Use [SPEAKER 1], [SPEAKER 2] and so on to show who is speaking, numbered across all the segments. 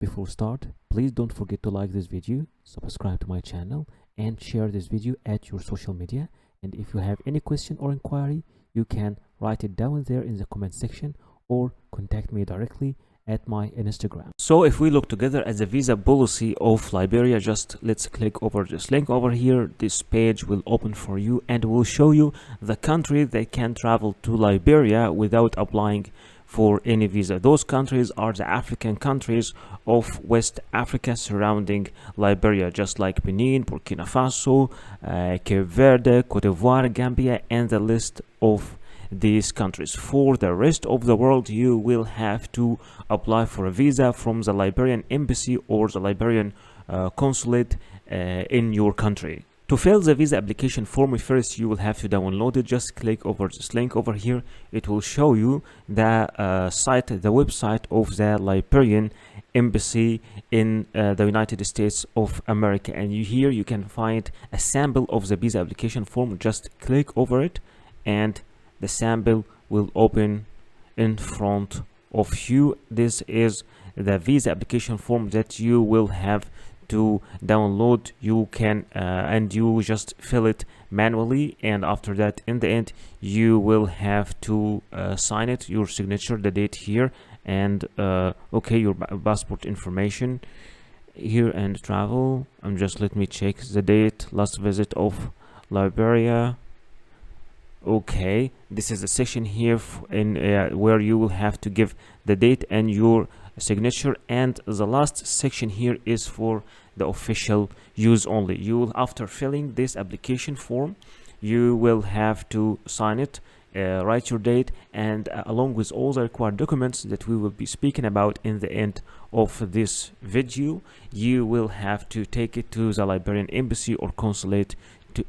[SPEAKER 1] Before start, please don't forget to like this video, subscribe to my channel, and share this video at your social media. And if you have any question or inquiry, you can write it down there in the comment section or contact me directly at my Instagram. So if we look together at the visa policy of Liberia, just let's click over this link over here. This page will open for you and will show you the country that can travel to Liberia without applying for any visa. Those countries are the African countries of West Africa surrounding Liberia, just like Benin, Burkina Faso, Cape Verde, Cote d'Ivoire, Gambia, and the list of these countries. For the rest of the world, you will have to apply for a visa from the Liberian embassy or the Liberian consulate in your country. To fill the visa application form, first you will have to download it. Just click over this link over here. It will show you the website of the Liberian embassy in the United States of America, and here you can find a sample of the visa application form. Just click over it and the sample will open in front of you. This is the visa application form that you will have to download. You can and you just fill it manually, and after that in the end you will have to sign it, your signature, the date here, and okay, your passport information here, and travel. And just let me check the date, last visit of Liberia. Okay, this is the section here in where you will have to give the date and your signature, and the last section here is for the official use only. You will, after filling this application form, you will have to sign it, write your date, and along with all the required documents that we will be speaking about in the end of this video, you will have to take it to the Liberian embassy or consulate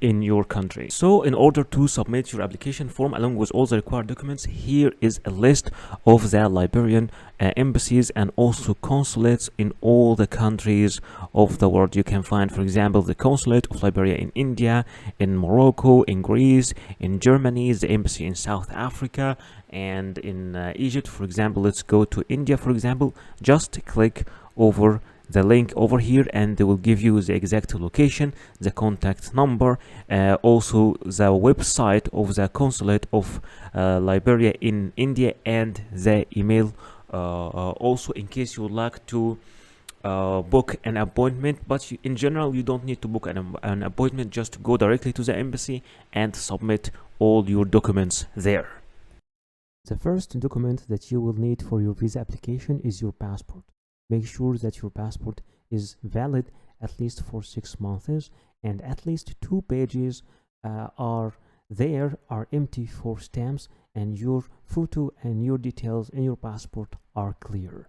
[SPEAKER 1] in your country. So in order to submit your application form along with all the required documents, here is a list of the Liberian embassies and also consulates in all the countries of the world. You can find, for example, the consulate of Liberia in India, in Morocco, in Greece, in Germany, the embassy in South Africa, and in Egypt. For example, let's go to India, for example. Just click over the link over here and they will give you the exact location, the contact number, also the website of the consulate of Liberia in India, and the email, also in case you would like to book an appointment. But in general you don't need to book an appointment, just go directly to the embassy and submit all your documents there. The first document that you will need for your visa application is your passport. Make sure that your passport is valid at least for 6 months, and at least 2 pages are empty for stamps, and your photo and your details in your passport are clear.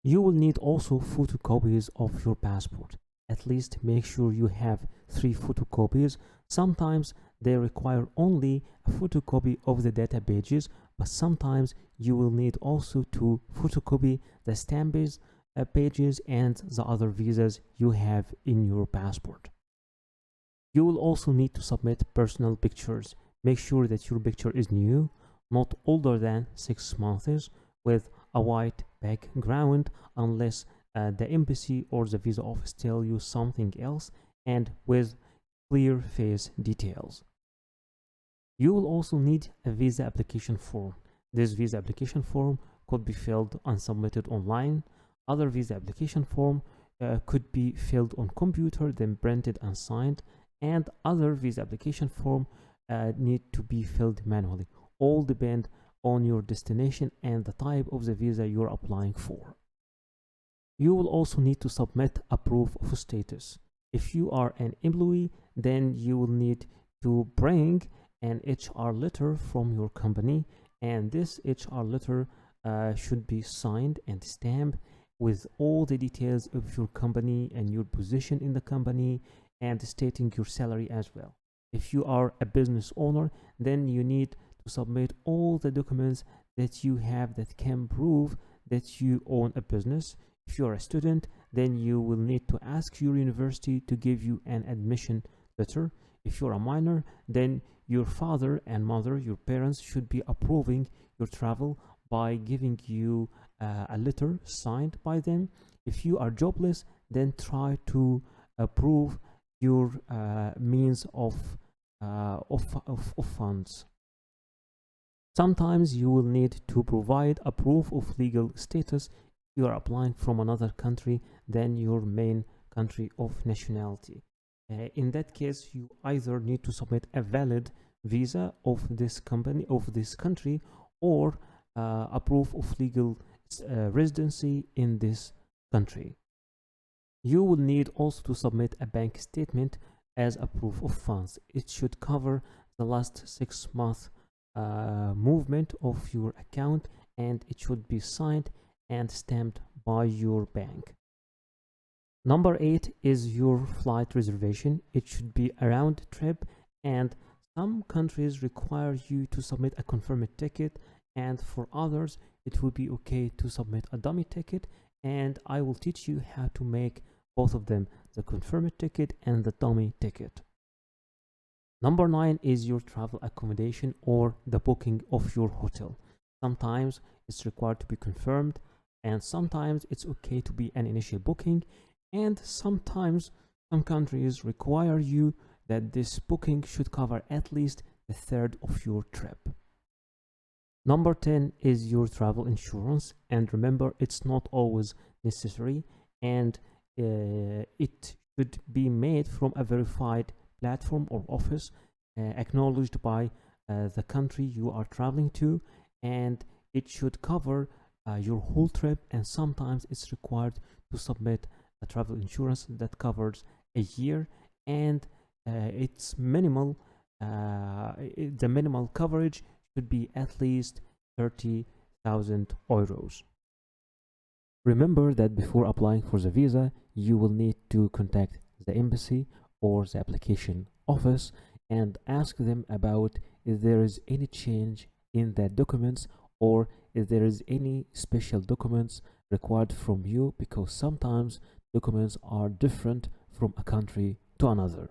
[SPEAKER 1] You will need also photocopies of your passport. At least make sure you have 3 photocopies. Sometimes they require only a photocopy of the data pages, but sometimes you will need also to photocopy the stamps pages and the other visas you have in your passport. You will also need to submit personal pictures. Make sure that your picture is new, not older than 6 months, with a white background unless the embassy or the visa office tell you something else, and with clear face details. You will also need a visa application form. This visa application form could be filled and submitted online. Other visa application form could be filled on computer, then printed and signed, and other visa application form need to be filled manually. All depend on your destination and the type of the visa you're applying for. You will also need to submit a proof of status. If you are an employee, then you will need to bring an HR letter from your company, and this HR letter should be signed and stamped with all the details of your company and your position in the company, and stating your salary as well. If you are a business owner, then you need to submit all the documents that you have that can prove that you own a business. If you are a student, then you will need to ask your university to give you an admission letter. If you're a minor, then your father and mother, your parents, should be approving your travel by giving you a letter signed by them. If you are jobless, then try to prove your means of funds. Sometimes you will need to provide a proof of legal status if you are applying from another country than your main country of nationality. In that case, you either need to submit a valid visa of this country, or a proof of legal residency in this country. You will need also to submit a bank statement as a proof of funds. It should cover the last 6 months movement of your account, and it should be signed and stamped by your bank. Number 8 is your flight reservation. It should be a round trip, and some countries require you to submit a confirmed ticket, and for others it will be okay to submit a dummy ticket, and I will teach you how to make both of them, the confirmed ticket and the dummy ticket. Number 9 is your travel accommodation or the booking of your hotel. Sometimes it's required to be confirmed, and sometimes it's okay to be an initial booking, and sometimes some countries require you that this booking should cover at least a third of your trip. Number 10 is your travel insurance, and remember, it's not always necessary, and it should be made from a verified platform or office acknowledged by the country you are traveling to, and it should cover your whole trip, and sometimes it's required to submit a travel insurance that covers a year, and it's minimal. The minimal coverage should be at least 30,000 euros. Remember that before applying for the visa, you will need to contact the embassy or the application office and ask them about if there is any change in the documents, or if there is any special documents required from you, because sometimes documents are different from a country to another.